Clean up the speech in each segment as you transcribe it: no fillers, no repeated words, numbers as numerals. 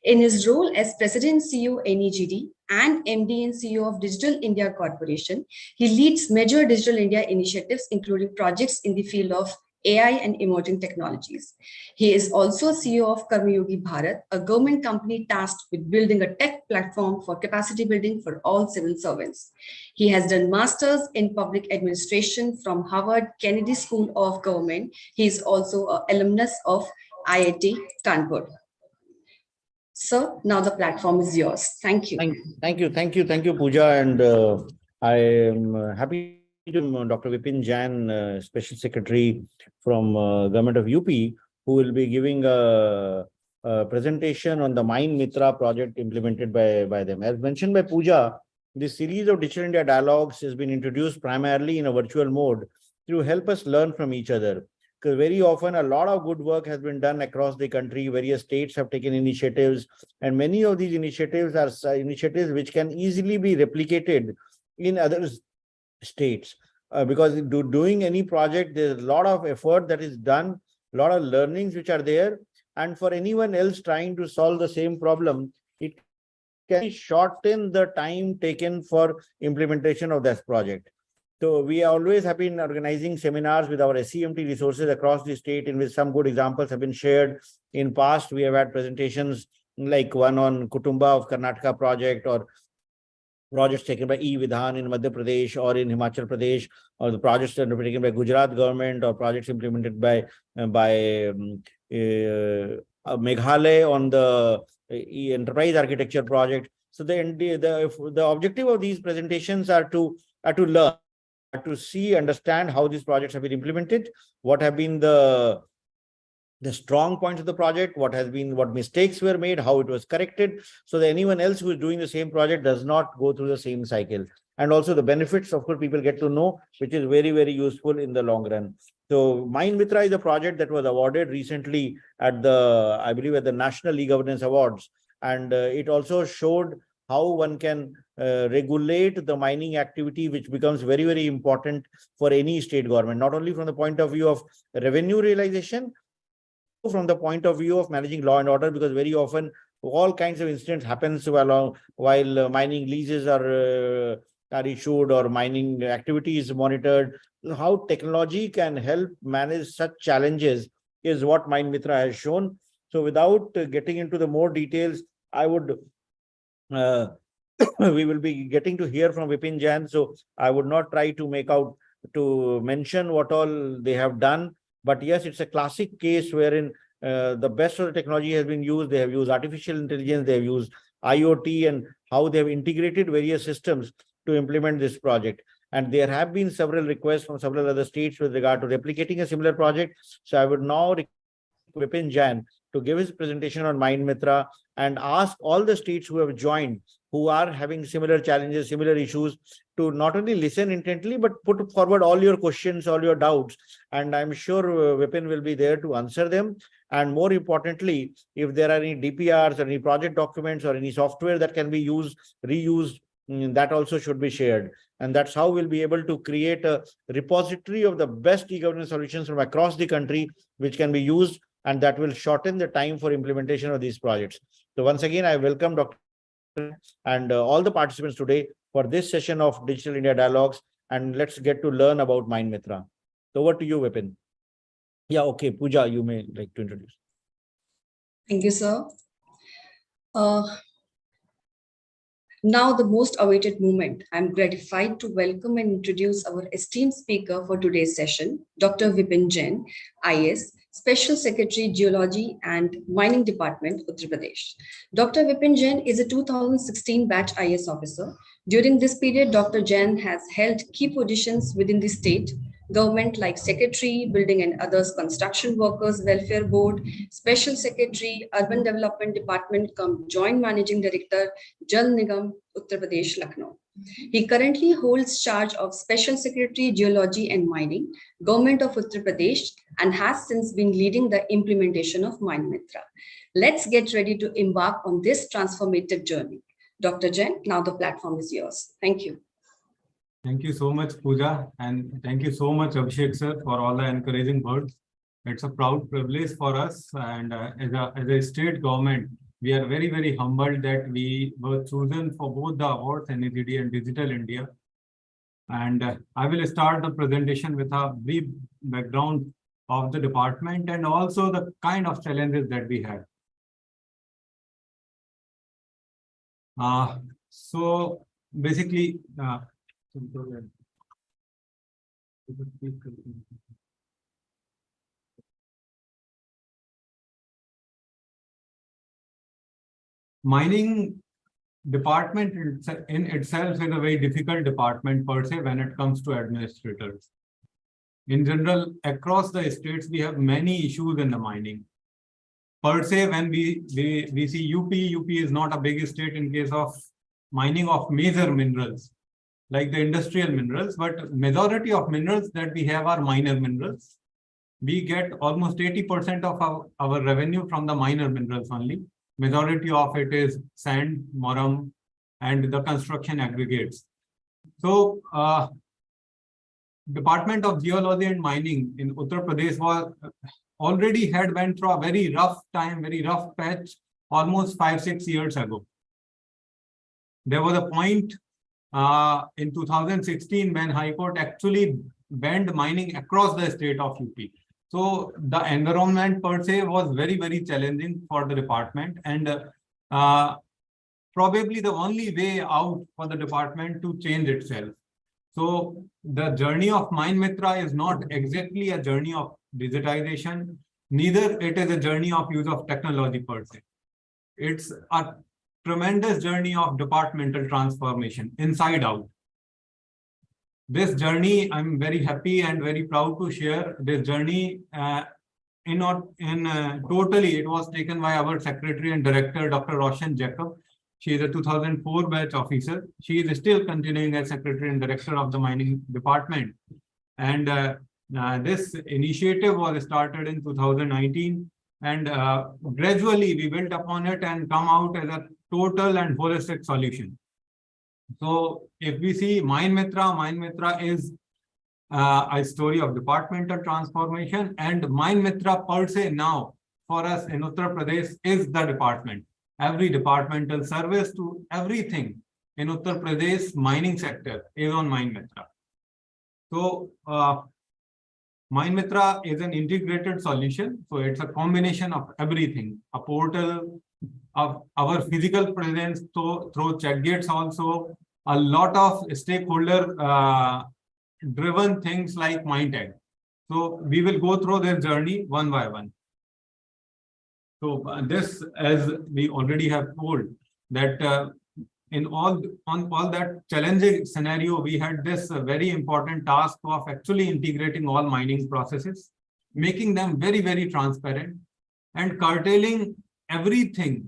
In his role as President CEO NEGD and MD and CEO of Digital India Corporation, he leads major Digital India initiatives, including projects in the field of AI and emerging technologies. He is also CEO of Karmayogi Bharat, a government company tasked with building a tech platform for capacity building for all civil servants. He has done masters in public administration from Harvard Kennedy School of Government. He is also an alumnus of IIT Kanpur. Sir, now the platform is yours. Thank you. Thank you, Pooja. And I am happy to Dr. Vipin Jain, Special Secretary from Government of UP, who will be giving a presentation on the MITRA project implemented by them. As mentioned by Pooja, this series of Digital India Dialogues has been introduced primarily in a virtual mode to help us learn from each other. Because very often a lot of good work has been done across the country. Various states have taken initiatives, and many of these initiatives are initiatives which can easily be replicated in other states. Because doing any project, there's a lot of effort that is done, a lot of learnings which are there. And for anyone else trying to solve the same problem, it can shorten the time taken for implementation of that project. So we always have been organizing seminars with our SCMT resources across the state, in which some good examples have been shared. In past, we have had presentations like one on Kutumba of Karnataka project, or projects taken by E-Vidhan in Madhya Pradesh or in Himachal Pradesh, or the projects that are taken by Gujarat government, or projects implemented by Meghalaya on the enterprise architecture project. So the objective of these presentations are to learn, to see, understand how these projects have been implemented, what have been the strong points of the project, what mistakes were made, how it was corrected, so that anyone else who is doing the same project does not go through the same cycle. And also the benefits, of course, people get to know, which is very, very useful in the long run. So MITRA is a project that was awarded recently at I believe at the National E-Governance Awards. And it also showed how one can regulate the mining activity, which becomes very, very important for any state government, not only from the point of view of revenue realization, from the point of view of managing law and order, because very often all kinds of incidents happens while mining leases are issued or mining activity is monitored. How technology can help manage such challenges is what MITRA has shown. So without getting into the more details, I would we will be getting to hear from Vipin Jain, so I would not try to mention what all they have done. But yes, it's a classic case wherein the best of the technology has been used. They have used artificial intelligence, they have used IoT, and how they have integrated various systems to implement this project. And there have been several requests from several other states with regard to replicating a similar project. So I would now request Vipin Jain to give his presentation on MITRA and ask all the states who have joined, who are having similar challenges, similar issues, to not only listen intently, but put forward all your questions, all your doubts. And I'm sure Vipin will be there to answer them. And more importantly, if there are any DPRs or any project documents or any software that can be reused, that also should be shared. And that's how we'll be able to create a repository of the best e-governance solutions from across the country, which can be used, and that will shorten the time for implementation of these projects. So once again, I welcome Dr. and all the participants today for this session of Digital India Dialogues, and let's get to learn about MITRA. So over to you, Vipin. Yeah, okay, Pooja, you may like to introduce. Thank you, sir. Now, the most awaited moment. I'm gratified to welcome and introduce our esteemed speaker for today's session, Dr. Vipin Jain, IS, Special Secretary, Geology and Mining Department, Uttar Pradesh. Dr. Vipin Jain is a 2016 batch IS officer. During this period, Dr. Jain has held key positions within the state government like Secretary, Building and Others Construction Workers Welfare Board, Special Secretary, Urban Development Department, Joint Managing Director, Jal Nigam, Uttar Pradesh, Lucknow. He currently holds charge of Special Secretary, Geology and Mining, Government of Uttar Pradesh, and has since been leading the implementation of MITRA. Let's get ready to embark on this transformative journey. Dr. Jain, now the platform is yours. Thank you. Thank you so much, Pooja, and thank you so much, Abhishek sir, for all the encouraging words. It's a proud privilege for us, and as a state government, We are very, very humbled that we were chosen for both the awards, NACD and Digital India. And I will start the presentation with a brief background of the department and also the kind of challenges that we had. So basically, mining department in itself is a very difficult department per se when it comes to administrators. In general, across the states, we have many issues in the mining. Per se, when we see UP is not a big state in case of mining of major minerals, like the industrial minerals, but majority of minerals that we have are minor minerals. We get almost 80% of our revenue from the minor minerals only. Majority of it is sand, moram, and the construction aggregates. So, Department of Geology and Mining in Uttar Pradesh was already had went through a very rough time, very rough patch almost 5-6 years ago. There was a point in 2016 when High Court actually banned mining across the state of UP. So the environment per se was very, very challenging for the department, and probably the only way out for the department to change itself. So the journey of MITRA is not exactly a journey of digitization, neither it is a journey of use of technology per se. It's a tremendous journey of departmental transformation inside out. This journey, I'm very happy and very proud to share this journey totally, it was taken by our Secretary and Director, Dr. Roshan Jacob. She is a 2004 batch officer. She is still continuing as Secretary and Director of the Mining Department. And this initiative was started in 2019. And gradually we built upon it and come out as a total and holistic solution. So if we see MITRA is a story of departmental transformation, and MITRA per se now for us in Uttar Pradesh is the department. Every departmental service to everything in Uttar Pradesh mining sector is on MITRA. So MITRA is an integrated solution. So it's a combination of everything, a portal of our physical presence through check gates, also a lot of stakeholder driven things like MineTag. So we will go through this journey one by one. So this, as we already have told, that on all that challenging scenario, we had this very important task of actually integrating all mining processes, making them very, very transparent, and curtailing everything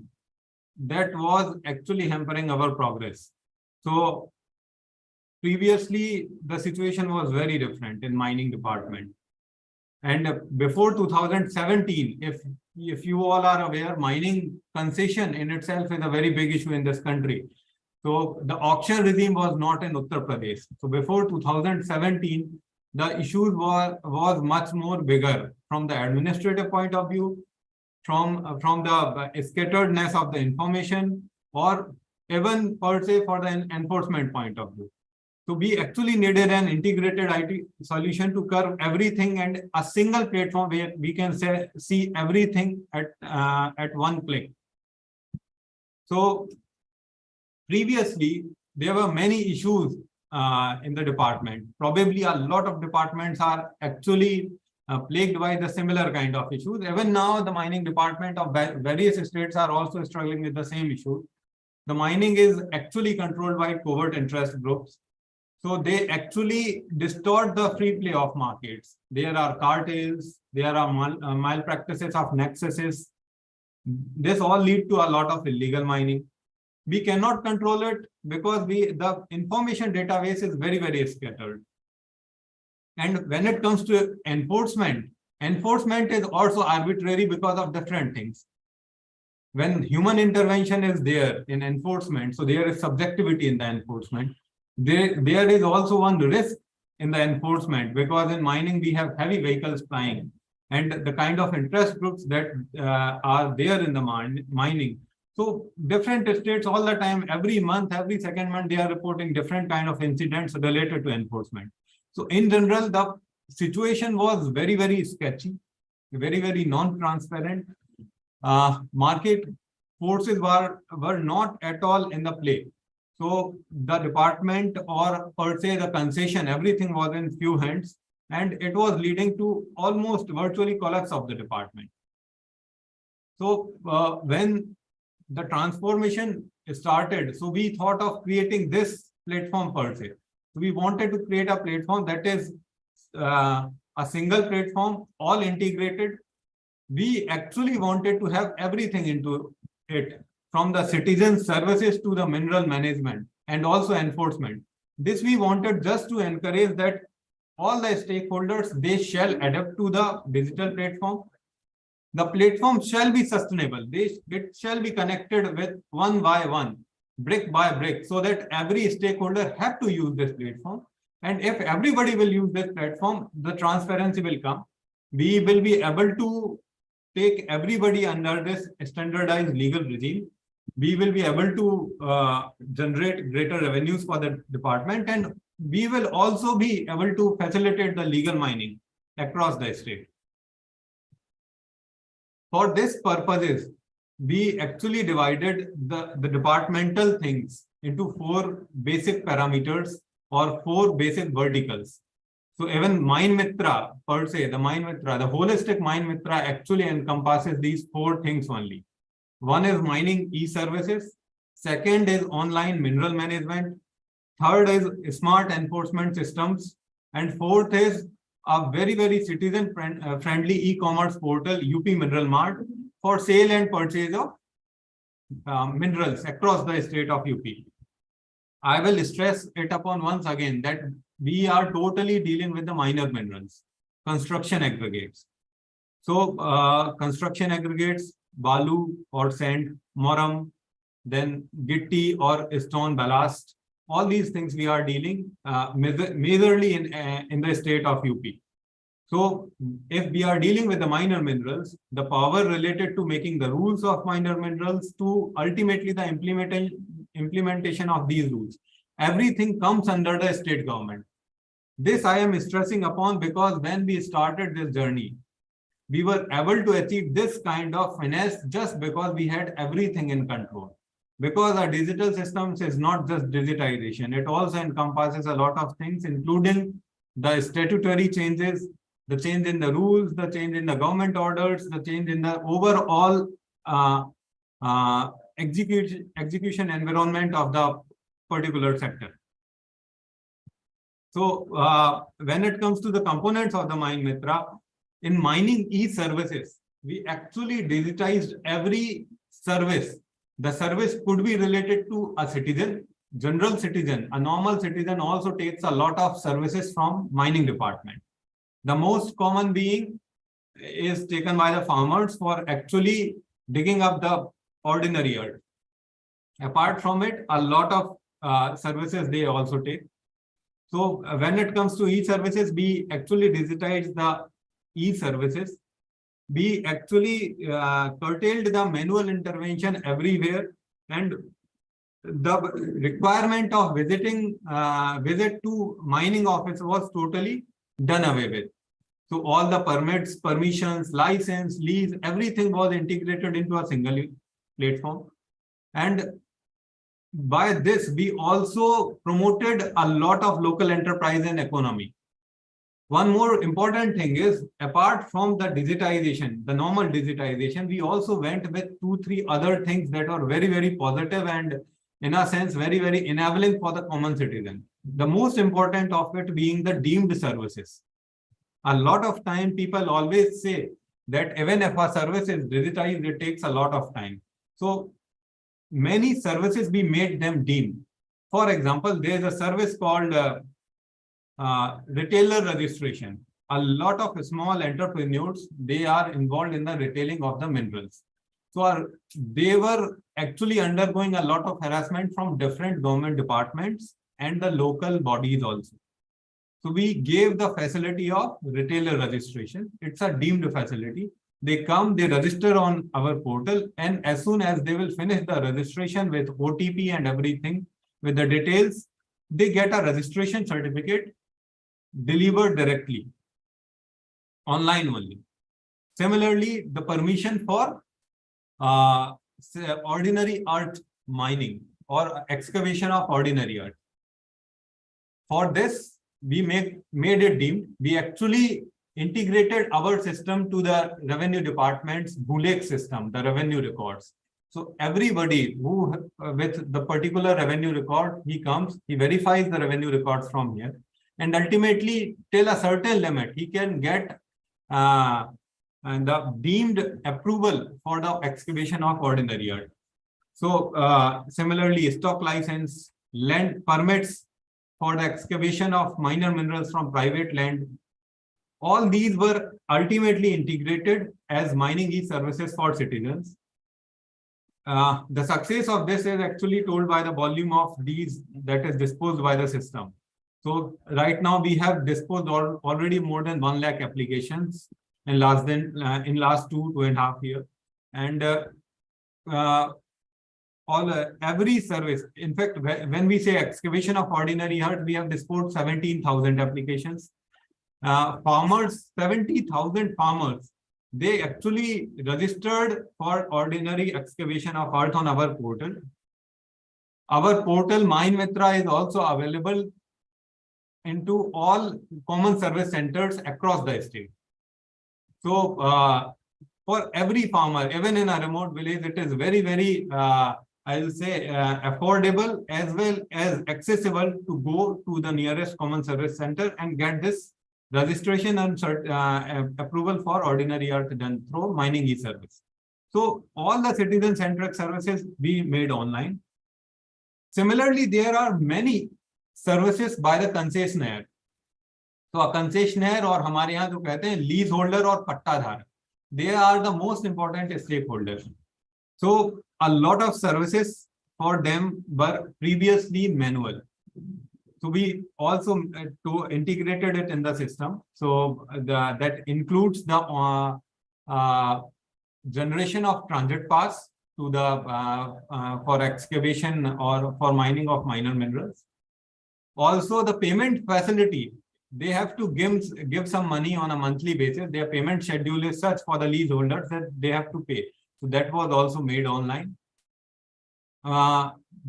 that was actually hampering our progress. So previously, the situation was very different in mining department. And before 2017, if you all are aware, mining concession in itself is a very big issue in this country. So the auction regime was not in Uttar Pradesh. So before 2017, the issues was much more bigger from the administrative point of view, from the scatteredness of the information, or even per se for the enforcement point of view. So we actually needed an integrated IT solution to curb everything and a single platform where we can see everything at one click. So previously, there were many issues in the department. Probably a lot of departments are actually plagued by the similar kind of issues. Even now, the mining department of various states are also struggling with the same issue. The mining is actually controlled by covert interest groups. So they actually distort the free play of markets. There are cartels, there are malpractices of nexuses. This all lead to a lot of illegal mining. We cannot control it because the information database is very, very scattered. And when it comes to enforcement is also arbitrary because of different things. When human intervention is there in enforcement, so there is subjectivity in the enforcement. There is also one risk in the enforcement, because in mining we have heavy vehicles flying, and the kind of interest groups that are there in the mining So different states all the time, every month, every second month, they are reporting different kind of incidents related to enforcement. So in general, the situation was very, very sketchy, very, very non-transparent. Market forces were not at all in the play. So the department, or per se the concession, everything was in few hands, and it was leading to almost virtually collapse of the department. So when the transformation started, so we thought of creating this platform per se. So we wanted to create a platform that is a single platform, all integrated. We actually wanted to have everything into it, from the citizen services to the mineral management and also enforcement. This we wanted just to encourage that all the stakeholders, they shall adapt to the digital platform. The platform shall be sustainable. It shall be connected with one by one, brick by brick, so that every stakeholder have to use this platform. And if everybody will use this platform, the transparency will come. We will be able to take everybody under this standardized legal regime. We will be able to generate greater revenues for the department, and we will also be able to facilitate the legal mining across the state. For this purposes, we actually divided the departmental things into 4 basic parameters or 4 basic verticals. So even Mine Mitra per se, the Mine Mitra, the holistic Mine Mitra actually encompasses these 4 things only. One is mining e-services. Second is online mineral management. Third is smart enforcement systems. And fourth is a very, very citizen friendly e-commerce portal, UP Mineral Mart, for sale and purchase of minerals across the state of UP. I will stress it upon once again that we are totally dealing with the minor minerals, construction aggregates. So construction aggregates, balu or sand, moram, then gitti or stone ballast, all these things we are dealing majorly in the state of UP. So if we are dealing with the minor minerals, the power related to making the rules of minor minerals to ultimately the implementation of these rules, everything comes under the state government. This I am stressing upon because when we started this journey, we were able to achieve this kind of finesse just because we had everything in control. Because our digital systems is not just digitization, it also encompasses a lot of things, including the statutory changes, the change in the rules, the change in the government orders, the change in the overall execution environment of the particular sector. So when it comes to the components of the Mine Mitra, in mining e-services, we actually digitized every service. The service could be related to a citizen, general citizen. A normal citizen also takes a lot of services from mining department. The most common being is taken by the farmers for actually digging up the ordinary earth. Apart from it, a lot of services they also take. So when it comes to e-services, we actually digitize the e-services. We actually curtailed the manual intervention everywhere, and the requirement of visit to mining office was totally done away with. So all the permits, permissions, license, lease, everything was integrated into a single platform. And by this, we also promoted a lot of local enterprise and economy. One more important thing is, apart from the digitization, the normal digitization, we also went with 2-3 other things that are very, very positive and in a sense, very, very enabling for the common citizen. The most important of it being the deemed services. A lot of time people always say that even if a service is digitized, it takes a lot of time. So many services, we made them deemed. For example, there is a service called retailer registration. A lot of small entrepreneurs, they are involved in the retailing of the minerals. So they were actually undergoing a lot of harassment from different government departments and the local bodies also. So we gave the facility of retailer registration. It's a deemed facility. They come, they register on our portal, and as soon as they will finish the registration with OTP and everything, with the details, they get a registration certificate delivered directly, online only. Similarly, the permission for ordinary earth mining or excavation of ordinary earth. For this, we made it deemed. We actually integrated our system to the revenue department's BULEC system, the revenue records. So everybody who with the particular revenue record, he comes, he verifies the revenue records from here, and ultimately till a certain limit, he can get and the deemed approval for the excavation of ordinary earth. So similarly, stock license, land permits for the excavation of minor minerals from private land, all these were ultimately integrated as mining e-services for citizens. The success of this is actually told by the volume of these that is disposed by the system. So right now we have disposed already more than 1 lakh applications in last 2.5 years, and every service. In fact, when we say excavation of ordinary earth, we have disposed 17,000 applications. Farmers, 70,000 farmers, they actually registered for ordinary excavation of earth on our portal. Our portal MITRA is also available into all common service centers across the state. So for every farmer, even in a remote village, it is very, very, I will say, affordable as well as accessible to go to the nearest common service center and get this registration and approval for ordinary earth done through mining e-service. So all the citizen-centric services we made online. Similarly, there are many services by the concessionaire. So a concessionaire, or हमारे यहाँ जो कहते हैं lease holder और पट्टाधारक, they are the most important stakeholders. So a lot of services for them were previously manual. So we also integrated it in the system. So that includes the generation of transit pass to the for excavation or for mining of minor minerals. Also, the payment facility, they have to give some money on a monthly basis. Their payment schedule is such for the leaseholders that they have to pay. So that was also made online.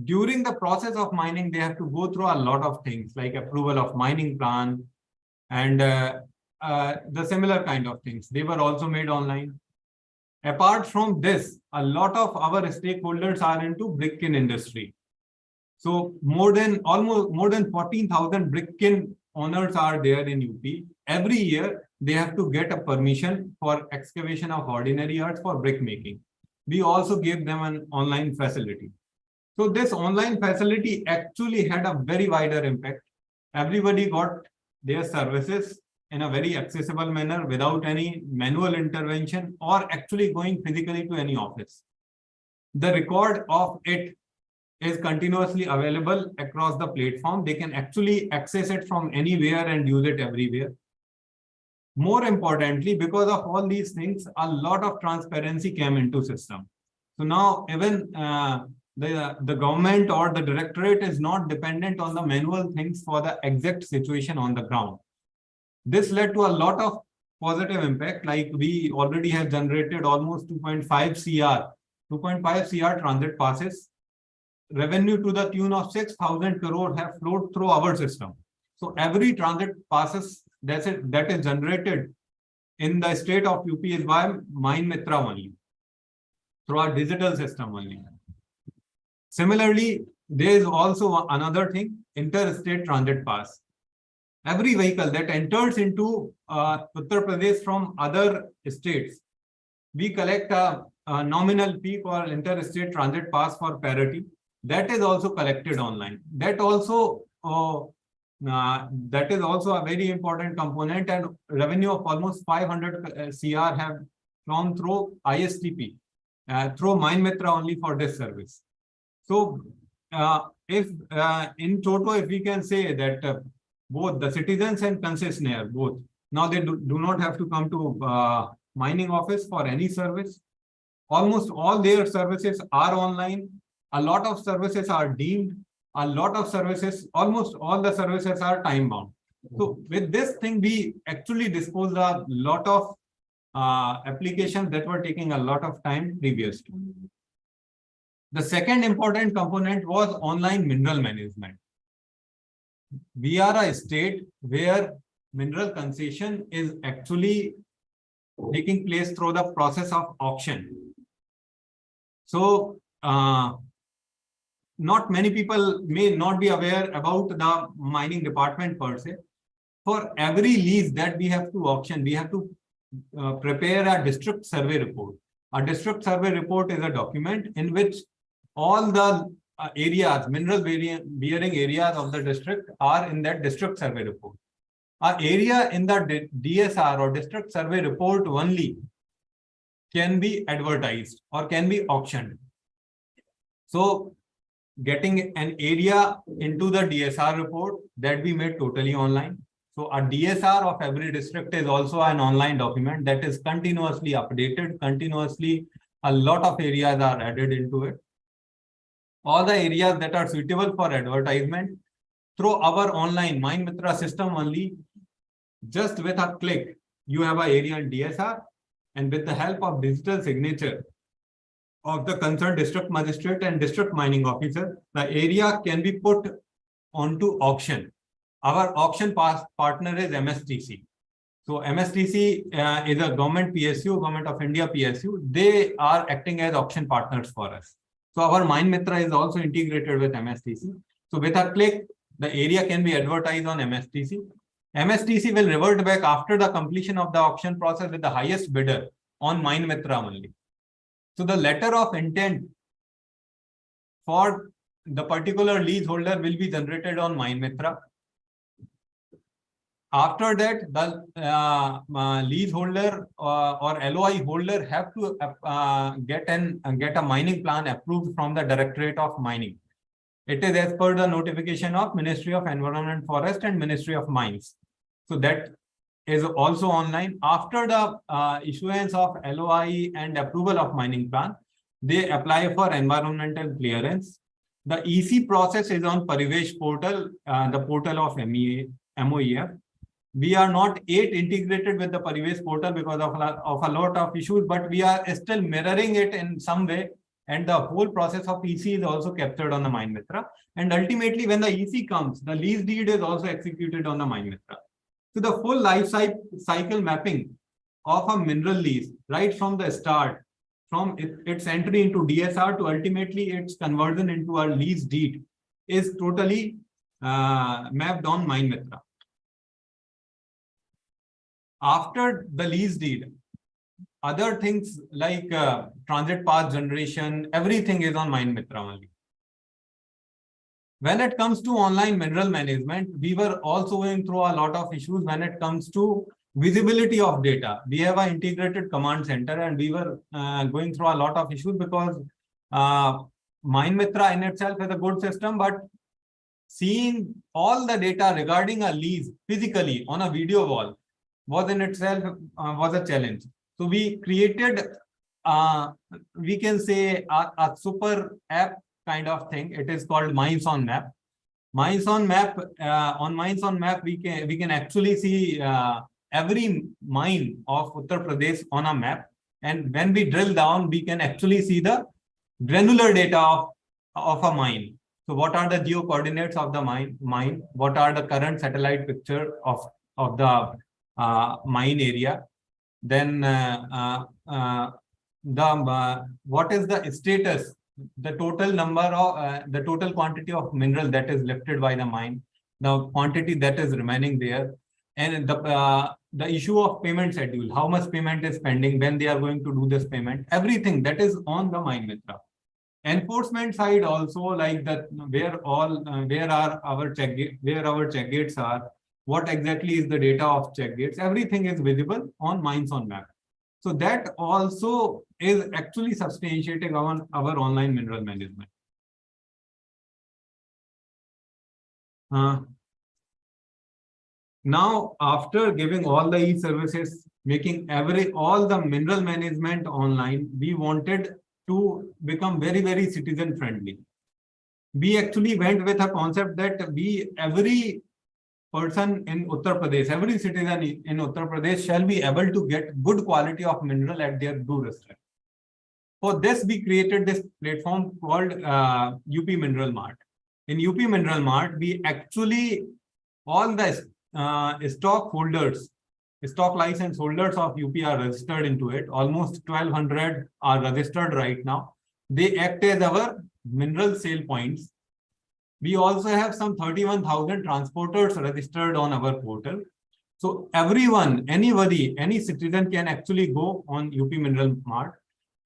During the process of mining, they have to go through a lot of things like approval of mining plan and the similar kind of things. They were also made online. Apart from this, a lot of our stakeholders are into brick-kiln industry. So more than 14,000 brick-kiln owners are there in UP. Every year, they have to get a permission for excavation of ordinary earth for brick making. We also gave them an online facility. So this online facility actually had a very wider impact. Everybody got their services in a very accessible manner without any manual intervention or actually going physically to any office. The record of it is continuously available across the platform. They can actually access it from anywhere and use it everywhere. More importantly, because of all these things, a lot of transparency came into system. So now even the government or the directorate is not dependent on the manual things for the exact situation on the ground. This led to a lot of positive impact. Like we already have generated almost 2.5 CR transit passes. Revenue to the tune of 6,000 crore have flowed through our system. So every transit passes that is generated in the state of UP is by MITRA only, through our digital system only. Similarly, there is also another thing, interstate transit pass. Every vehicle that enters into Uttar Pradesh from other states, we collect a nominal fee for interstate transit pass for parity. That is also collected online. That is also a very important component, and revenue of almost 500 CR have flown through ISTP, through MITRA only for this service. So if in total, if we can say that both the citizens and concessionaire, both, now they do not have to come to mining office for any service. Almost all their services are online. A lot of services are deemed. A lot of services, almost all the services are time bound. So with this thing, we actually disposed a lot of applications that were taking a lot of time previously. The second important component was online mineral management. We are a state where mineral concession is actually taking place through the process of auction. So, not many people may not be aware about the mining department per se. For every lease that we have to auction, we have to prepare a district survey report. A district survey report is a document in which all the areas, mineral bearing areas of the district are in that district survey report. An area in the DSR or district survey report only can be advertised or can be auctioned. So getting an area into the DSR report, that we made totally online. So a DSR of every district is also an online document that is continuously updated, continuously a lot of areas are added into it. All the areas that are suitable for advertisement through our online MITRA system only, just with a click, you have an area in DSR, and with the help of digital signature of the concerned district magistrate and district mining officer, the area can be put onto auction. Our auction partner is MSTC. So MSTC is a government PSU, Government of India PSU. They are acting as auction partners for us. So our MITRA is also integrated with MSTC. So with a click, the area can be advertised on MSTC. MSTC will revert back after the completion of the auction process with the highest bidder on MITRA only. So the letter of intent for the particular leaseholder will be generated on MITRA. After that, the leaseholder or LOI holder have to get a mining plan approved from the Directorate of Mining. It is as per the notification of Ministry of Environment, Forest and Ministry of Mines. So that is also online. After the issuance of LOI and approval of mining plan, they apply for environmental clearance. The EC process is on Parivesh portal, the portal of MOEF. We are not yet integrated with the Parivesh portal because of a lot of issues, but we are still mirroring it in some way. And the whole process of EC is also captured on the MITRA. And ultimately, when the EC comes, the lease deed is also executed on the MITRA. So the full life cycle mapping of a mineral lease, right from the start, from its entry into DSR to ultimately its conversion into a lease deed, is totally mapped on MITRA. After the lease deed, other things like transit path generation, everything is on MITRA only. When it comes to online mineral management, we were also going through a lot of issues when it comes to visibility of data. We have an integrated command center, and we were going through a lot of issues because MITRA in itself is a good system, but seeing all the data regarding a lease physically on a video wall was in itself was a challenge. So we created, we can say, a super app kind of thing. It is called Mines on Map. Mines on Map. On Mines on Map, we can actually see every mine of Uttar Pradesh on a map. And when we drill down, we can actually see the granular data of a mine. So what are the geo coordinates of the mine? What are the current satellite picture of the mine area? Then what is the status, the total number of the total quantity of mineral that is lifted by the mine, the quantity that is remaining there, and the issue of payment schedule, how much payment is pending, when they are going to do this payment, everything that is on the MITRA. Enforcement side also, like that, where are our check gates are, what exactly is the data of check gates, everything is visible on Mines on Map. So that also is actually substantiating our online mineral management. Now, after giving all the e-services making all the mineral management online. We wanted to become very, very citizen friendly. We actually went with a concept that every person in Uttar Pradesh, every citizen in Uttar Pradesh shall be able to get good quality of mineral at their doorstep. For this, we created this platform called UP Mineral Mart. In UP Mineral Mart, we actually, all the stock license holders of UP are registered into it. Almost 1,200 are registered right now. They act as our mineral sale points. We also have some 31,000 transporters registered on our portal. So everyone, anybody, any citizen can actually go on UP Mineral Mart.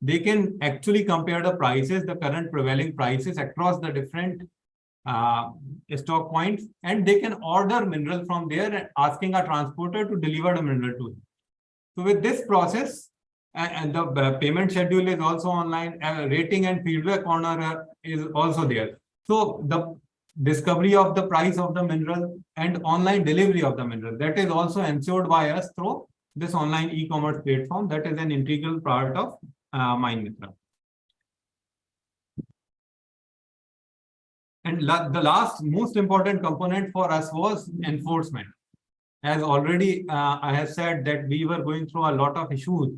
They can actually compare the prices, the current prevailing prices across the different stock points, and they can order mineral from there, asking a transporter to deliver the mineral to them. So with this process, and the payment schedule is also online, rating and feedback corner is also there. So the discovery of the price of the mineral and online delivery of the mineral, that is also ensured by us through this online e-commerce platform. That is an integral part of MITRA. And the last most important component for us was enforcement. As already I have said that we were going through a lot of issues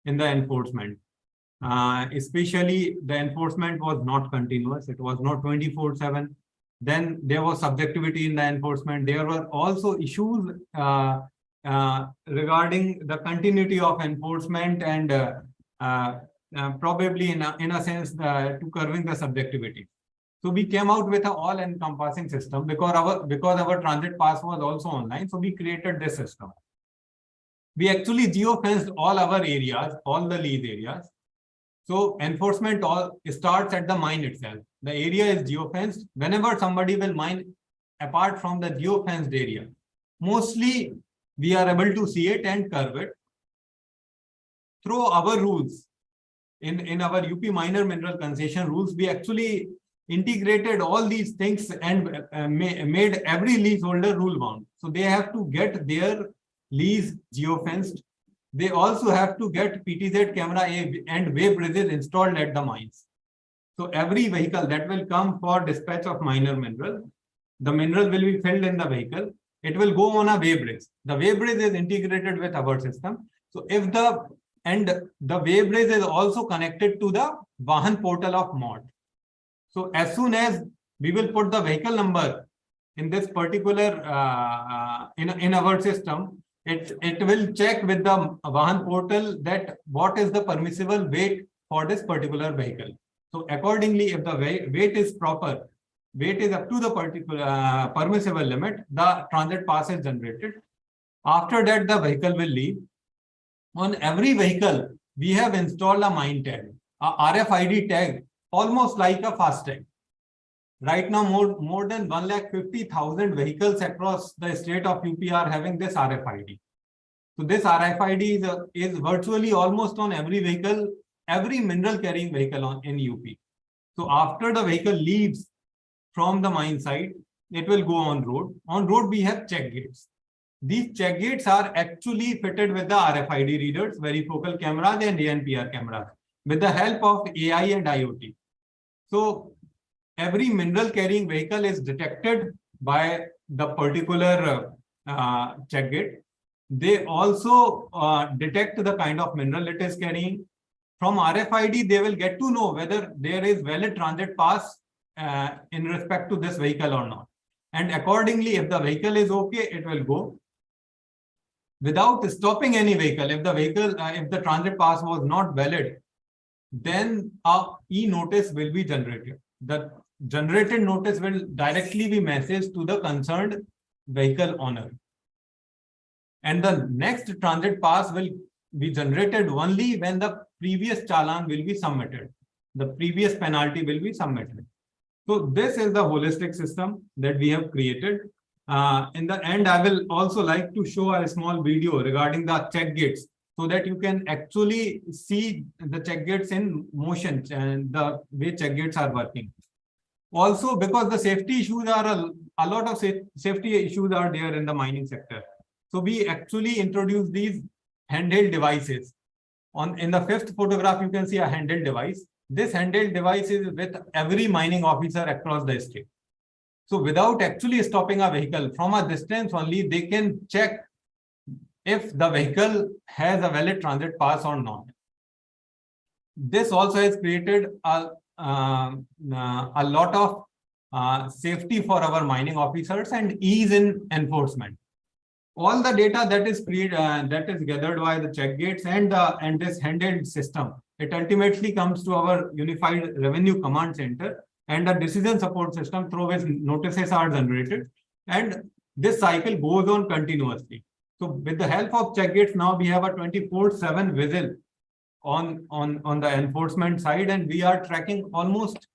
in the enforcement. Especially the enforcement was not continuous. It was not 24/7. Then there was subjectivity in the enforcement. There were also issues regarding the continuity of enforcement and probably in a sense to curbing the subjectivity. So we came out with an all-encompassing system because our transit pass was also online. So we created this system. We actually geo-fenced all our areas, all the lease areas. So enforcement all starts at the mine itself. The area is geo-fenced. Whenever somebody will mine apart from the geo-fenced area, mostly we are able to see it and curb it. Through our rules, in our UP minor mineral concession rules, we actually integrated all these things and made every leaseholder rule bound. So they have to get their lease geo-fenced. They also have to get PTZ camera and way bridges installed at the mines. So every vehicle that will come for dispatch of minor mineral, the mineral will be filled in the vehicle. It will go on a way bridge. The way bridge is integrated with our system. So if the way bridge is also connected to the Vahan portal of MOT. So as soon as we will put the vehicle number in this particular in our system, it will check with the Vahan portal that what is the permissible weight for this particular vehicle. So accordingly, if the weight is proper, weight is up to the particular permissible limit, the transit pass is generated. After that, the vehicle will leave. On every vehicle, we have installed a mine tag, a RFID tag, almost like a FASTag. Right now, more than 150,000 vehicles across the state of UP are having this RFID. So this RFID is virtually almost on every vehicle, every mineral carrying vehicle in UP. So after the vehicle leaves from the mine site, it will go on road. On road, we have check gates. These check gates are actually fitted with the RFID readers, varifocal cameras and ANPR cameras with the help of AI and IoT. So every mineral carrying vehicle is detected by the particular check gate. They also detect the kind of mineral it is carrying. From RFID, they will get to know whether there is valid transit pass in respect to this vehicle or not. And accordingly, if the vehicle is okay, it will go. Without stopping any vehicle, if the transit pass was not valid, then a e-notice will be generated. The generated notice will directly be messaged to the concerned vehicle owner. And the next transit pass will be generated only when the previous challan will be submitted. The previous penalty will be submitted. So this is the holistic system that we have created. In the end, I will also like to show a small video regarding the check gates so that you can actually see the check gates in motion and the way check gates are working. Also, because the safety issues are a lot of safety issues are there in the mining sector. So we actually introduced these handheld devices. In the fifth photograph, you can see a handheld device. This handheld device is with every mining officer across the state. So without actually stopping a vehicle, from a distance only, they can check if the vehicle has a valid transit pass or not. This also has created a lot of safety for our mining officers and ease in enforcement. All the data that is gathered by the check gates and this handheld system, it ultimately comes to our unified revenue command center and the decision support system through which notices are generated, and this cycle goes on continuously. So with the help of check gates, now we have a 24/7 visual on the enforcement side, and we are tracking almost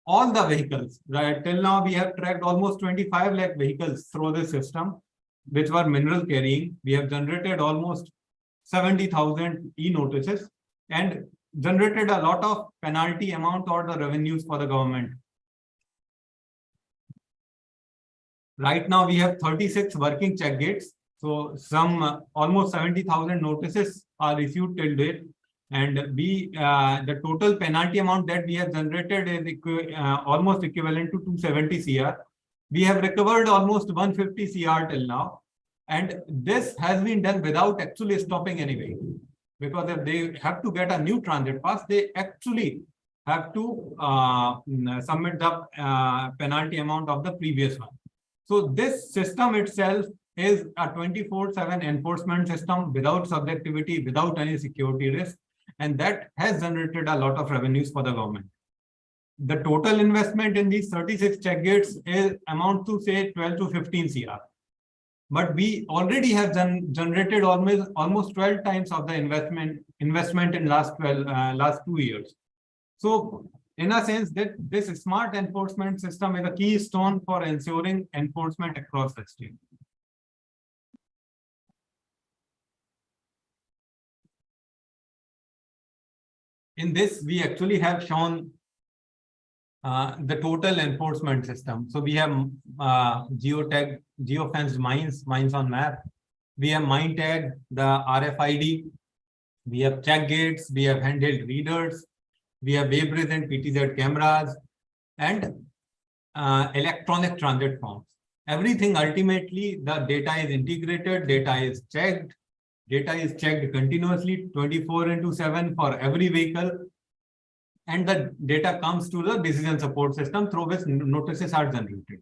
all the vehicles. Right till now, we have tracked almost 25 lakh vehicles through this system, which were mineral carrying. We have generated almost 70,000 e-notices and generated a lot of penalty amount or the revenues for the government. Right now, we have 36 working check gates. So some almost 70,000 notices are issued till date. And the total penalty amount that we have generated is almost equivalent to 270 CR. We have recovered almost 150 CR till now. And this has been done without actually stopping any vehicle. Because if they have to get a new transit pass, they actually have to submit the penalty amount of the previous one. So this system itself is a 24/7 enforcement system without subjectivity, without any security risk. And that has generated a lot of revenues for the government. The total investment in these 36 check gates amounts to say 12 to 15 CR. But we already have generated almost 12 times of the investment in last 2 years. So in a sense, that this smart enforcement system is a keystone for ensuring enforcement across the state. In this, we actually have shown the total enforcement system. So we have geotag, geofenced mines on map. We have mine tag, the RFID. We have check gates. We have handheld readers. We have waybrays and PTZ cameras and electronic transit forms. Everything ultimately, the data is integrated, data is checked. Data is checked continuously 24/7 for every vehicle. And the data comes to the decision support system through which notices are generated.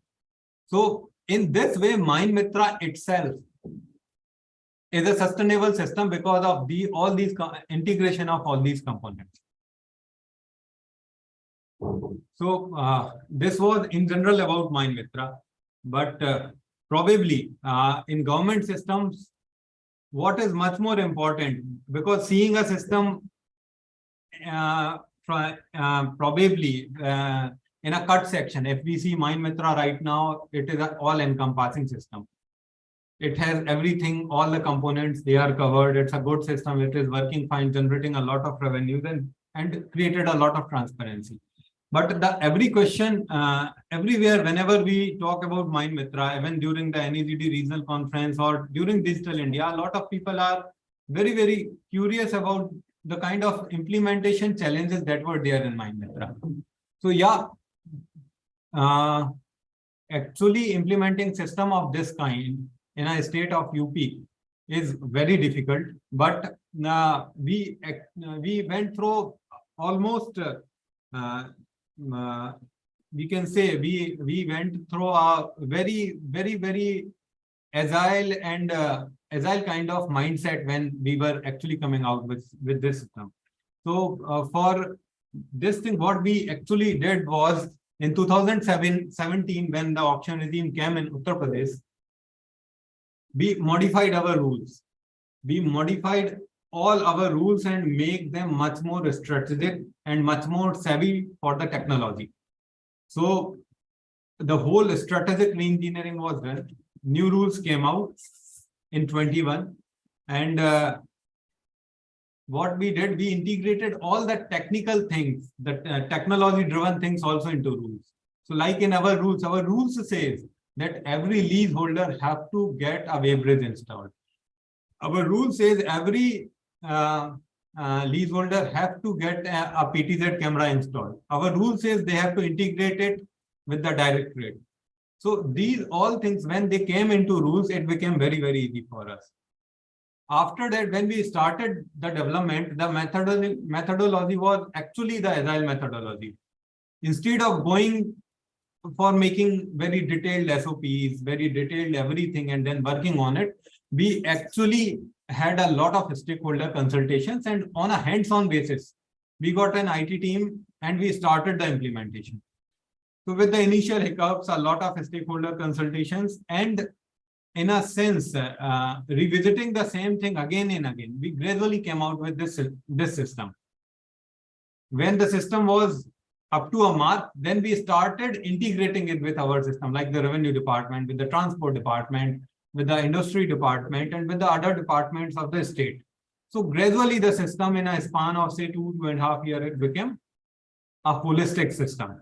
So in this way, MITRA itself is a sustainable system because of all these integration of all these components. So this was in general about MITRA, but probably in government systems, what is much more important, because seeing a system probably in a cut section, if we see MITRA right now, it is an all-encompassing system. It has everything, all the components, they are covered. It's a good system. It is working fine, generating a lot of revenues and created a lot of transparency. But every question, everywhere, whenever we talk about MITRA, even during the NEGD regional conference or during Digital India, a lot of people are very, very curious about the kind of implementation challenges that were there in MITRA. So yeah, actually implementing system of this kind in a state of UP is very difficult. But we went through almost we can say we went through a very, very, very agile and agile kind of mindset when we were actually coming out with this system. So for this thing, what we actually did was in 2017, when the auction regime came in Uttar Pradesh, we modified our rules. We modified all our rules and make them much more strategic and much more savvy for the technology. So the whole strategic re-engineering was done. New rules came out in 21, and what we did, we integrated all the technical things, the technology-driven things also into rules. So like in our rules says that every leaseholder have to get a weighbridge installed. our rule says every leaseholder have to get a PTZ camera installed. Our rule says they have to integrate it with the directorate. So these all things, when they came into rules, it became very, very easy for us. After that, when we started the development, the methodology was actually the agile methodology. Instead of going for making very detailed SOPs, very detailed everything, and then working on it, we actually had a lot of stakeholder consultations, and on a hands-on basis, we got an IT team and we started the implementation. So with the initial hiccups, a lot of stakeholder consultations, and in a sense, revisiting the same thing again and again, we gradually came out with this system. When the system was up to a mark, then we started integrating it with our system, like the revenue department, with the transport department, with the industry department, and with the other departments of the state. So gradually the system, in a span of say 2.5 years, it became a holistic system.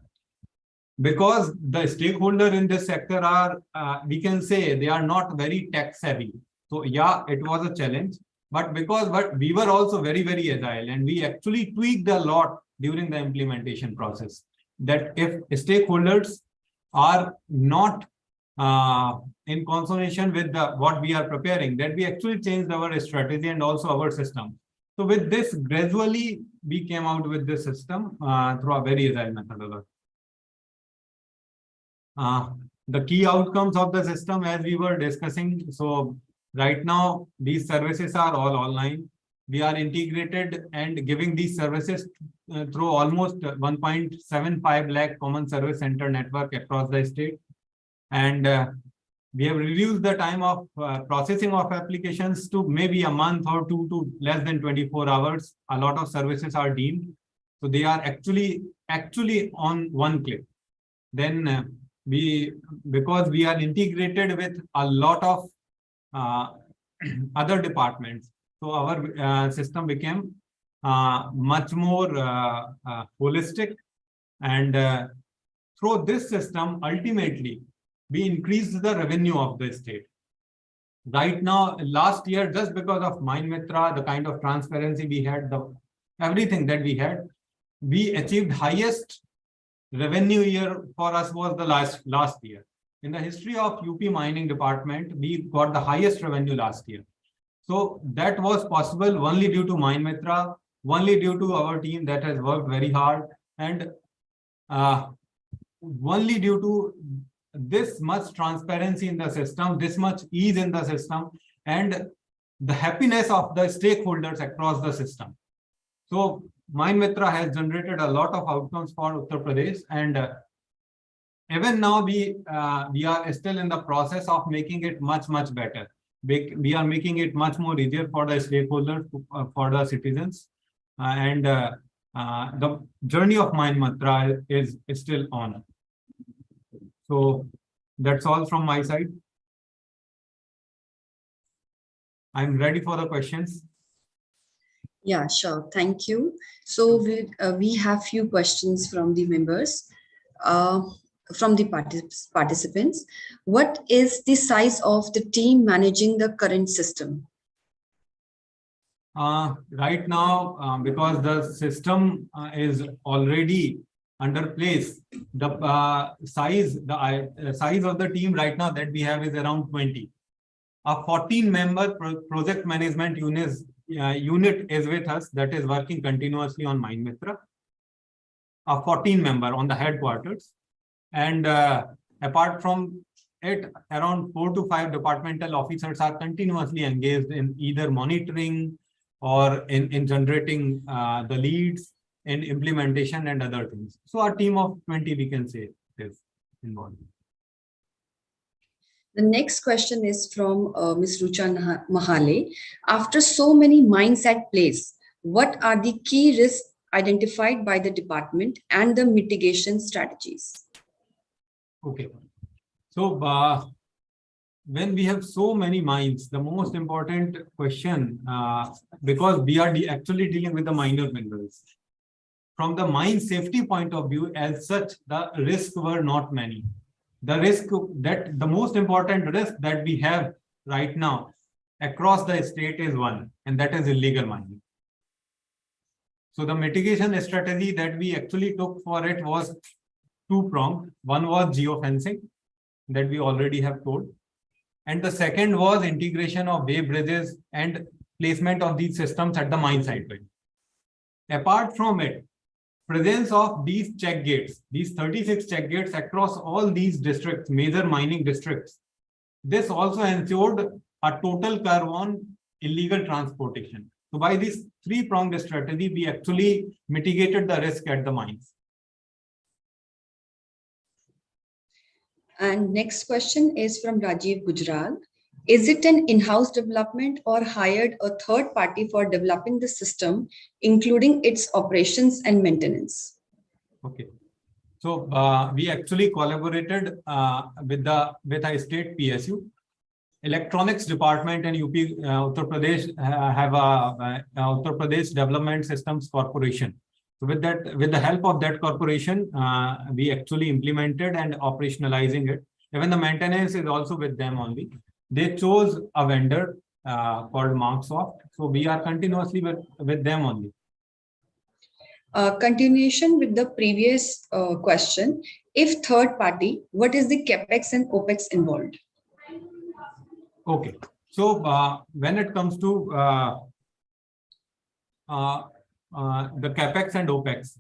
Because the stakeholder in this sector are, we can say they are not very tech savvy. So yeah, it was a challenge, but we were also very, very agile, and we actually tweaked a lot during the implementation process, that if stakeholders are not in consonation with what we are preparing, that we actually changed our strategy and also our system. So with this, gradually we came out with this system through a very agile methodology. The key outcomes of the system, as we were discussing, so right now these services are all online. We are integrated and giving these services through almost 1.75 lakh common service center network across the state. And we have reduced the time of processing of applications to maybe a month or two to less than 24 hours. A lot of services are deemed. So they are actually on one click. Then because we are integrated with a lot of other departments, so our system became much more holistic, and through this system, ultimately, we increased the revenue of the state. Right now, last year, just because of MITRA, the kind of transparency we had, everything that we had, we achieved highest revenue year for us was the last year. In the history of UP mining department, we got the highest revenue last year. So that was possible only due to MITRA, only due to our team that has worked very hard, and only due to this much transparency in the system, this much ease in the system, and the happiness of the stakeholders across the system. So MITRA has generated a lot of outcomes for Uttar Pradesh, and even now we are still in the process of making it much better. We are making it much more easier for the stakeholders, for the citizens, and the journey of MITRA is still on. So that's all from my side. I'm ready for the questions. Yeah, sure. Thank you. So we have few questions from the members, from the participants. What is the size of the team managing the current system? Right now, because the system is already under place, the size of the team right now that we have is around 20. A 14-member project management unit is with us, that is working continuously on MITRA. A 14-member on the headquarters, and apart from it, around 4 to 5 departmental officers are continuously engaged in either monitoring or in generating the leads, in implementation and other things. So our team of 20, we can say, is involved. The next question is from Ms. Rucha Mahale. After so many mines at place, what are the key risks identified by the department and the mitigation strategies? Okay. So when we have so many mines, the most important question, because we are actually dealing with the minor minerals. From the mine safety point of view, as such, the risks were not many. The most important risk that we have right now across the state is one, and that is illegal mining. So the mitigation strategy that we actually took for it was two-pronged. One was geofencing that we already have told. And the second was integration of wave bridges and placement of these systems at the mine site. Apart from it, presence of these check gates, these 36 check gates across all these districts, major mining districts, this also ensured a total curve on illegal transportation. So by this three-pronged strategy, we actually mitigated the risk at the mines. And next question is from Rajiv Gujral. Is it an in-house development or hired a third party for developing the system, including its operations and maintenance? Okay. So we actually collaborated with a state PSU. Electronics department and UP Uttar Pradesh have a Uttar Pradesh Development Systems Corporation. So with the help of that corporation, we actually implemented and operationalizing it. Even the maintenance is also with them only. They chose a vendor called Marksoft. So we are continuously with them only. Continuation with the previous question. If third party, what is the capex and opex involved? Okay. So when it comes to the capex and opex,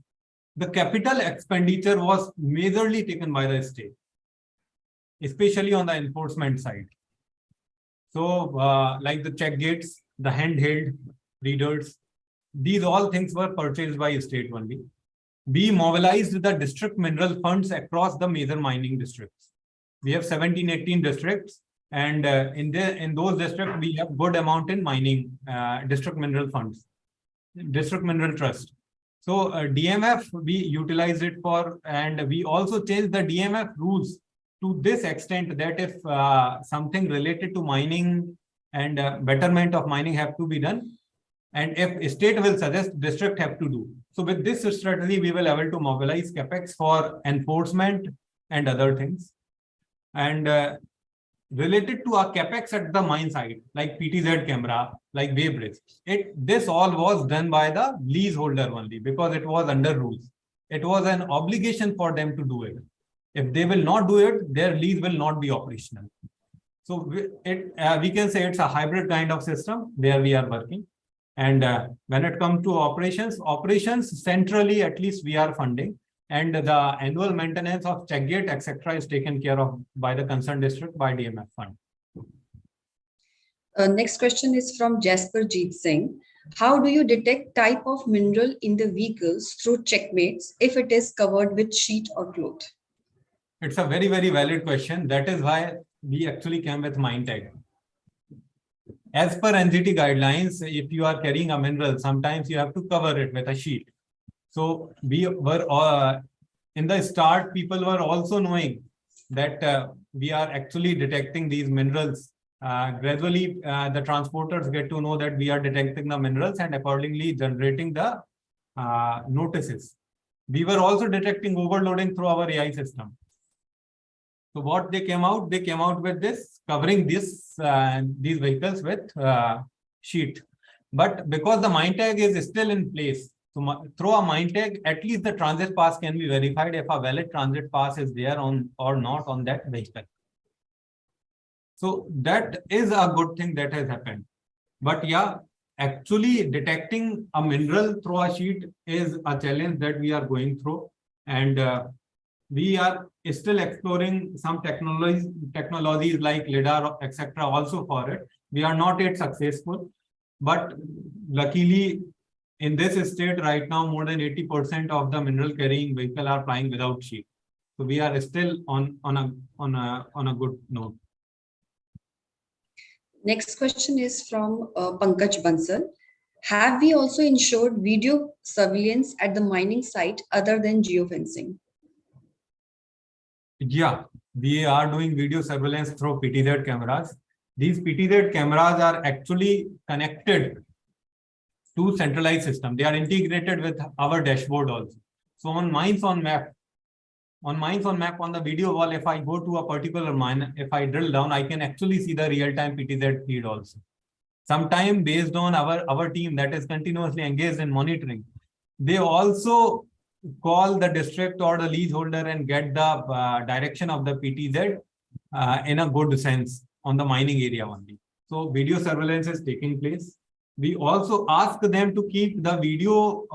the capital expenditure was majorly taken by the state, especially on the enforcement side. So like the check gates, the handheld readers, these all things were purchased by state only. We mobilized the district mineral funds across the major mining districts. We have 17, 18 districts, and in those districts, we have good amount in mining district mineral funds, district mineral trust. So DMF, we utilized it for, and we also changed the DMF rules to this extent that if something related to mining and betterment of mining have to be done, and if state will suggest, district have to do. So with this strategy, we will able to mobilize capex for enforcement and other things. And related to our capex at the mine site, like PTZ camera, like wave bridge, this all was done by the leaseholder only because it was under rules. It was an obligation for them to do it. If they will not do it, their lease will not be operational. So we can say it's a hybrid kind of system where we are working. And when it comes to operations centrally, at least we are funding. And the annual maintenance of check gate, etc., is taken care of by the concerned district by DMF fund. Next question is from Jasper Jeet Singh. How do you detect type of mineral in the vehicles through checkmates if it is covered with sheet or cloth? It's a very, very valid question. That is why we actually came with mine tag. As per NGT guidelines, if you are carrying a mineral, sometimes you have to cover it with a sheet. So we were in the start, people were also knowing that we are actually detecting these minerals. Gradually, the transporters get to know that we are detecting the minerals and accordingly generating the notices. We were also detecting overloading through our AI system. So what they came out with this, covering these vehicles with sheet. But because the mine tag is still in place, so through a mine tag, at least the transit pass can be verified if a valid transit pass is there on or not on that vehicle. So that is a good thing that has happened. But yeah, actually detecting a mineral through a sheet is a challenge that we are going through. And we are still exploring some technologies like LIDAR, etc. also for it. We are not yet successful, but luckily in this state right now, more than 80% of the mineral carrying vehicle are flying without sheet. So we are still on a good note. Next question is from Pankaj Bansal. Have we also ensured video surveillance at the mining site other than geofencing? Yeah, we are doing video surveillance through PTZ cameras. These PTZ cameras are actually connected to centralized system. They are integrated with our dashboard also. So on mines on map on the video wall, if I go to a particular mine, if I drill down, I can actually see the real-time PTZ feed also. Sometime based on our team that is continuously engaged in monitoring, they also call the district or the leaseholder and get the direction of the PTZ in a good sense on the mining area only. So video surveillance is taking place. We also ask them to keep the video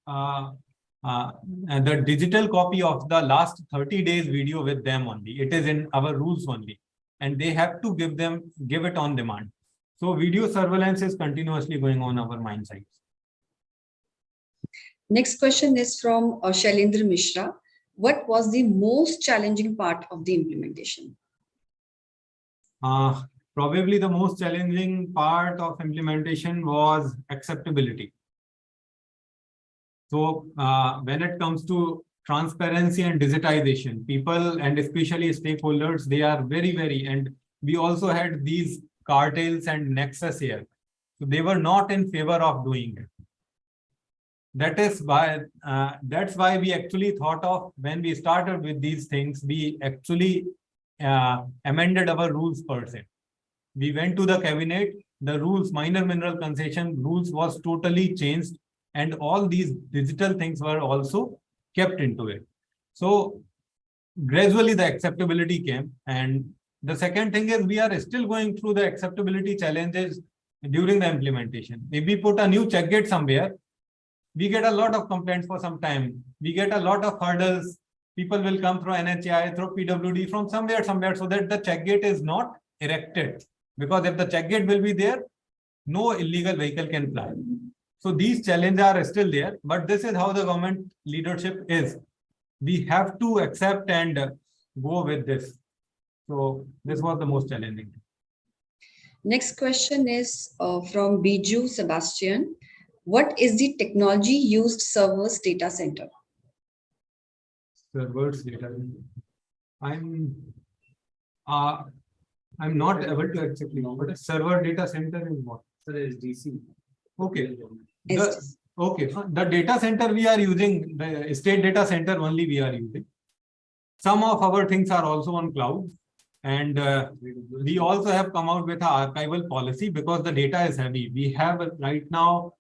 and the digital copy of the last 30 days video with them only. It is in our rules only, and they have to give it on demand. So video surveillance is continuously going on our mine sites. Next question is from Shailendra Mishra. What was the most challenging part of the implementation? Probably the most challenging part of implementation was acceptability. So when it comes to transparency and digitization, people and especially stakeholders, they are very, and we also had these cartels and nexus here. So they were not in favor of doing it. That's why we actually thought of, when we started with these things, we actually amended our rules per se. We went to the cabinet, the rules, minor mineral concession rules was totally changed, and all these digital things were also kept into it. So gradually the acceptability came. And the second thing is we are still going through the acceptability challenges during the implementation. If we put a new check gate somewhere, we get a lot of complaints for some time. We get a lot of hurdles. People will come through NHAI, through PWD from somewhere, so that the check gate is not erected. Because if the check gate will be there, no illegal vehicle can fly. So these challenges are still there, but this is how the government leadership is. We have to accept and go with this. So this was the most challenging. Next question is from Biju Sebastian. What is the technology used servers data center? Servers data. I'm not able to exactly know, but a server data center is what? So there is DC. Okay. The data center we are using, the state data center only we are using. Some of our things are also on cloud. And we also have come out with an archival policy because the data is heavy. We have right now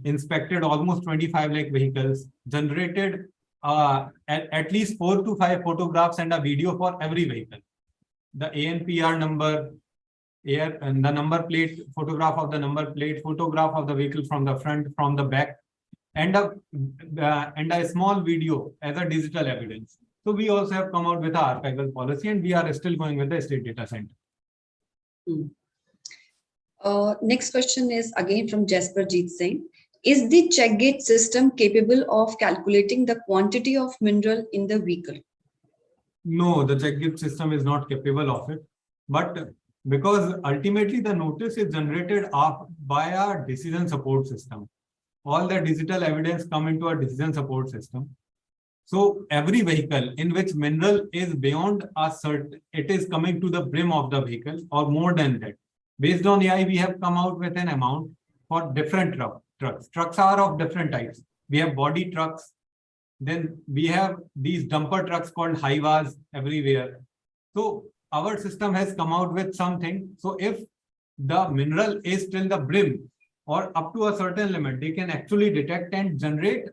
inspected almost 25 lakh vehicles, generated at least 4 to 5 photographs and a video for every vehicle. The ANPR number, and the number plate, photograph of the number plate, photograph of the vehicle from the front, from the back, and a small video as a digital evidence. So we also have come out with an archival policy, and we are still going with the state data center. Next question is again from Jasperjeet Singh. Is the check gate system capable of calculating the quantity of mineral in the vehicle? No, the check gate system is not capable of it. But because ultimately the notice is generated by a decision support system. All the digital evidence come into a decision support system. So every vehicle in which mineral is beyond a certain, it is coming to the brim of the vehicle or more than that. Based on AI, we have come out with an amount for different trucks. Trucks are of different types. We have body trucks. Then we have these dumper trucks called Hivas everywhere. So our system has come out with something. So if the mineral is till the brim or up to a certain limit, they can actually detect and generate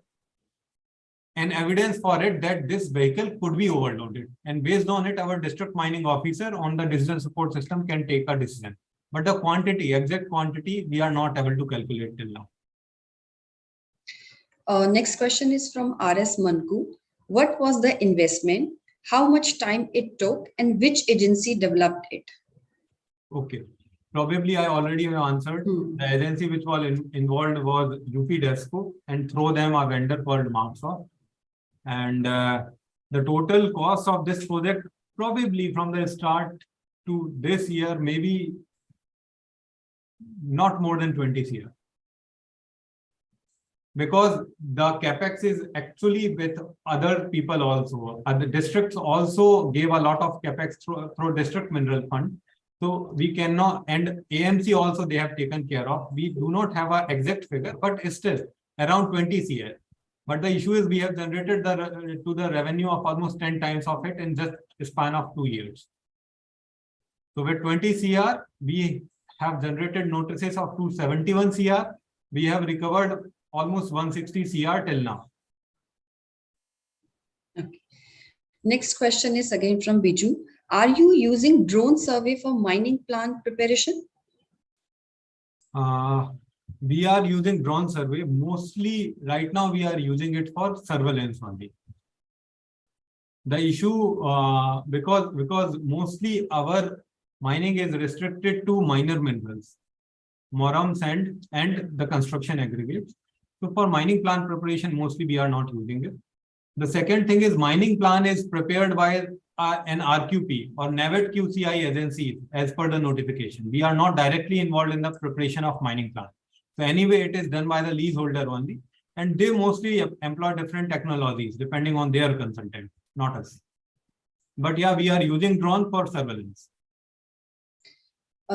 an evidence for it that this vehicle could be overloaded. And based on it, our district mining officer on the decision support system can take a decision. But the quantity, exact quantity, we are not able to calculate till now. Next question is from RS Manku. What was the investment? How much time it took and which agency developed it? Okay. Probably I already have answered. The agency which was involved was UP DESCO, and through them a vendor called Marksoft. And the total cost of this project, probably from the start to this year, maybe not more than 20 CR. Because the capex is actually with other people also. Other districts also gave a lot of capex through district mineral fund. So we cannot, and AMC also they have taken care of. We do not have an exact figure, but it's still around 20 CR. But the issue is we have generated the revenue of almost 10 times of it in just a span of 2 years. So with 20 CR, we have generated notices of 271 CR. We have recovered almost 160 CR till now. Okay. Next question is again from Biju. Are you using drone survey for mining plan preparation? We are using drone survey. Mostly right now we are using it for surveillance only. The issue, because mostly our mining is restricted to minor minerals, moram, sand, and the construction aggregates. So for mining plan preparation, mostly we are not using it. The second thing is mining plan is prepared by an RQP or NAVET QCI agency as per the notification. We are not directly involved in the preparation of mining plan. So anyway, it is done by the leaseholder only, and they mostly employ different technologies depending on their consultant, not us. But yeah, we are using drone for surveillance.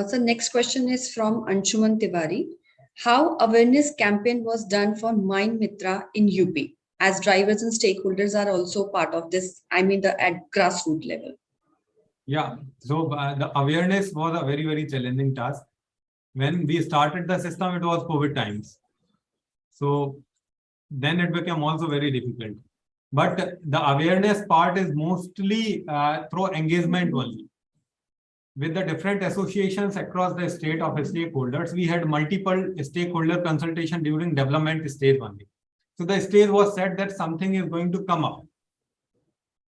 So next question is from Anshuman Tiwari. How awareness campaign was done for Mine Mitra in UP? As drivers and stakeholders are also part of this, I mean at grassroots level. Yeah, so the awareness was a very, very challenging task. When we started the system, it was COVID times. So then it became also very difficult. But the awareness part is mostly through engagement only. With the different associations across the state of stakeholders, we had multiple stakeholder consultation during development stage only. So the stage was set that something is going to come up.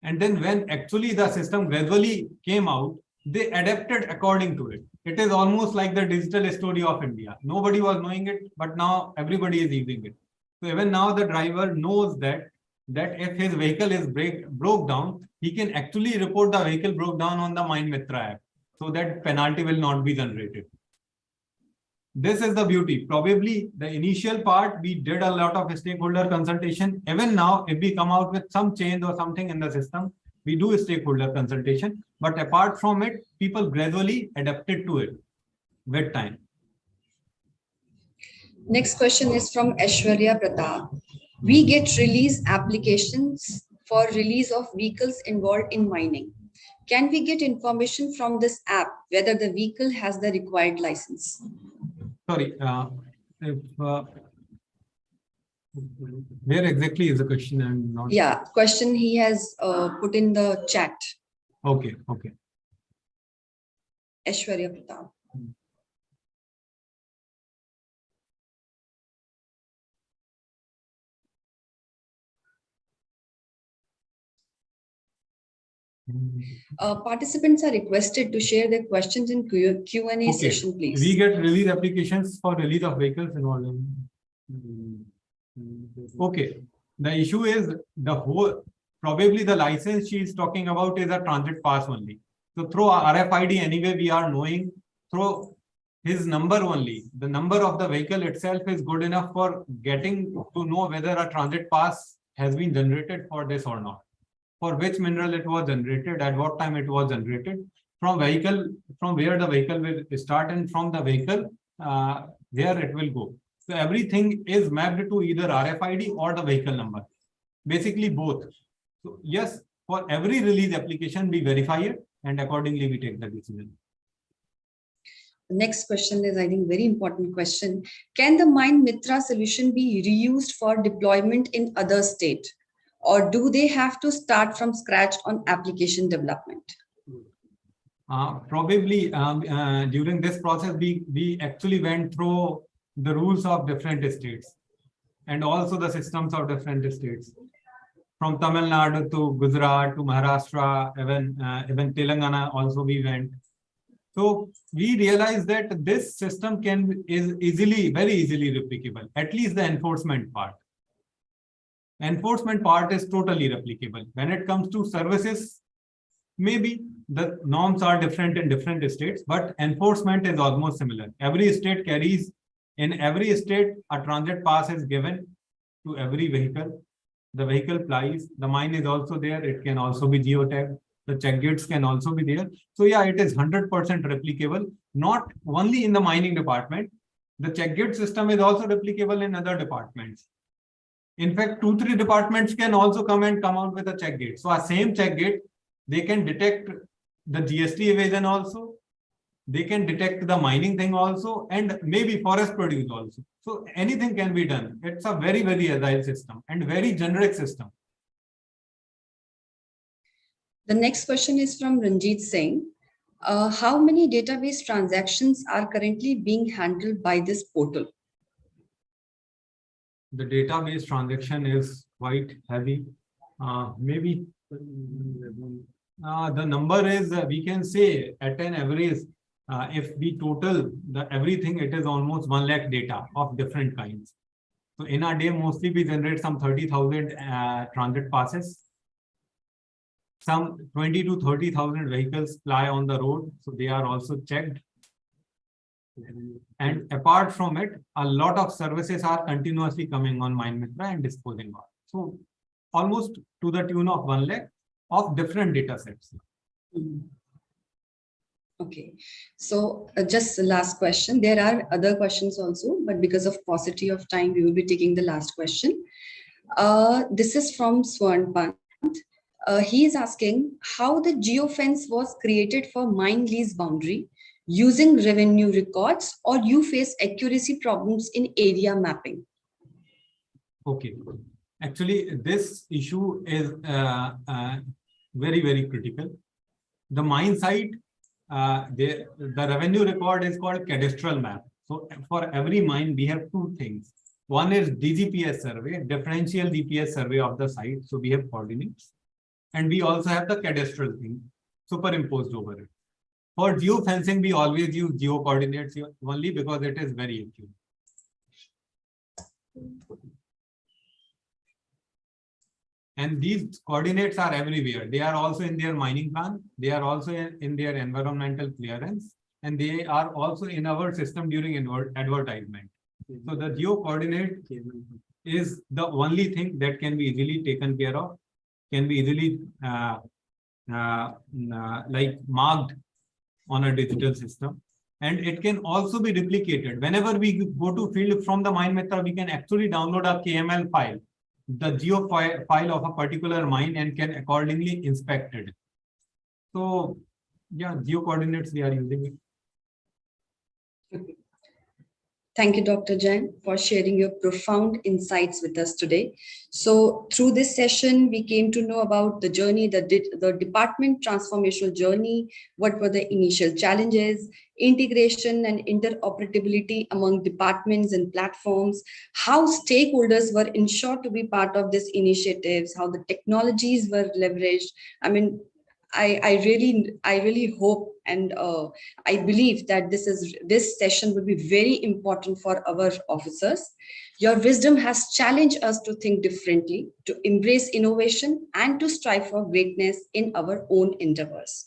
And then when actually the system gradually came out, they adapted according to it. It is almost like the digital story of India. Nobody was knowing it, but now everybody is using it. So even now the driver knows that if his vehicle is broke down, he can actually report the vehicle broke down on the Mine Mitra app, so that penalty will not be generated. This is the beauty. Probably the initial part, we did a lot of stakeholder consultation. Even now, if we come out with some change or something in the system, we do a stakeholder consultation. But apart from it, people gradually adapted to it with time. Next question is from Aishwarya Pratap. We get release applications for release of vehicles involved in mining. Can we get information from this app whether the vehicle has the required license? Sorry, where exactly is the question? I'm not. Yeah, question he has put in the chat. Okay, okay. Aishwarya Pratap. Participants are requested to share their questions in Q&A session, please. We get release applications for release of vehicles involved in. Okay. The issue is probably the license she is talking about is a transit pass only. So through RFID anyway, we are knowing through his number only. The number of the vehicle itself is good enough for getting to know whether a transit pass has been generated for this or not. For which mineral it was generated, at what time it was generated, from where the vehicle will start, and from the vehicle where it will go. So everything is mapped to either RFID or the vehicle number, basically both. So yes, for every release application, we verify it and accordingly we take the decision. The next question is, I think, very important question. Can the Mine Mitra solution be reused for deployment in other states? Or do they have to start from scratch on application development? Probably during this process, we actually went through the rules of different states and also the systems of different states. From Tamil Nadu to Gujarat to Maharashtra, even Telangana also we went. So we realized that this system is very easily replicable, at least the enforcement part. Enforcement part is totally replicable. When it comes to services, maybe the norms are different in different states, but enforcement is almost similar. Every state carries, in every state, a transit pass is given to every vehicle. The vehicle flies, the mine is also there, it can also be geotagged, the check gates can also be there. So yeah, it is 100% replicable, not only in the mining department. The check gate system is also replicable in other departments. In fact, 2-3 departments can also come out with a check gate. So a same check gate, they can detect the GST evasion also. they can detect the mining thing also, and maybe forest produce also. So anything can be done. It's a very, very agile system and very generic system. The next question is from Ranjit Singh. How many database transactions are currently being handled by this portal? The database transaction is quite heavy. Maybe the number is, we can say at an average, if we total the everything, it is almost 1 lakh data of different kinds. So in a day, mostly we generate some 30,000 transit passes. Some 20 to 30,000 vehicles fly on the road, so they are also checked. And apart from it, a lot of services are continuously coming on MITRA and disposing of. So almost to the tune of 1 lakh of different data sets. Okay, so just the last question. There are other questions also, but because of paucity of time, we will be taking the last question. This is from Swan Pant. He is asking how the geofence was created for mine lease boundary using revenue records, or you face accuracy problems in area mapping? Okay, actually this issue is very, very critical. The mine site, the revenue record is called cadastral map. So for every mine, we have two things. One is DGPS survey, differential GPS survey of the site. So we have coordinates. And we also have the cadastral thing superimposed over it. For geofencing, we always use geo coordinates only because it is very accurate. And these coordinates are everywhere. They are also in their mining plan. They are also in their environmental clearance. And they are also in our system during advertisement. So the geo coordinate is the only thing that can be easily taken care of, can be easily like marked on a digital system. And it can also be replicated. Whenever we go to field from the MITRA, we can actually download a KML file, the geo file of a particular mine, and can accordingly inspect it. So yeah, geo coordinates, we are using it. Thank you, Dr. Jain, for sharing your profound insights with us today. So through this session, we came to know about the journey, the department transformational journey, what were the initial challenges, integration and interoperability among departments and platforms, how stakeholders were ensured to be part of these initiatives, how the technologies were leveraged. I mean, I really hope and I believe that this session will be very important for our officers. Your wisdom has challenged us to think differently, to embrace innovation, and to strive for greatness in our own endeavors.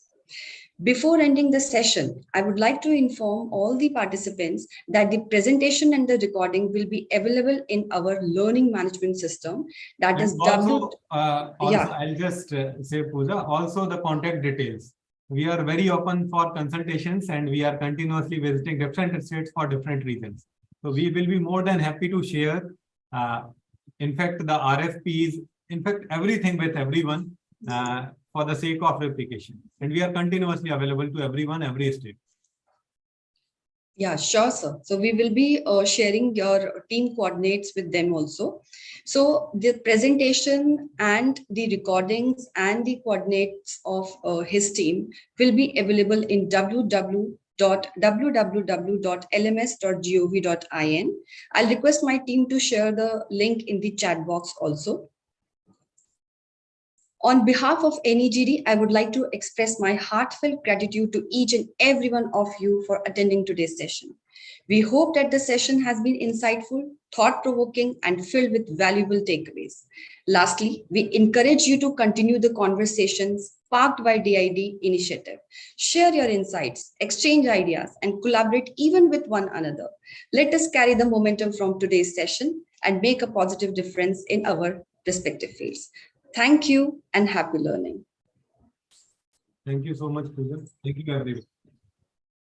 Before ending the session, I would like to inform all the participants that the presentation and the recording will be available in our learning management system. That is also, I'll just say, Pooja, also the contact details. We are very open for consultations and we are continuously visiting different states for different reasons. So we will be more than happy to share, in fact, the RFPs, in fact, everything with everyone. For the sake of replication, and we are continuously available to everyone, every state. Yeah, sure, sir. So we will be sharing your team coordinates with them also. So the presentation and the recordings and the coordinates of his team will be available in www.lms.gov.in. I'll request my team to share the link in the chat box also. On behalf of NEGD, I would like to express my heartfelt gratitude to each and every one of you for attending today's session. We hope that the session has been insightful, thought-provoking, and filled with valuable takeaways. Lastly, we encourage you to continue the conversations sparked by DID initiative. Share your insights, exchange ideas, and collaborate even with one another. Let us carry the momentum from today's session and make a positive difference in our respective fields. Thank you and happy learning. Thank you so much, Pooja. Thank you, everyone.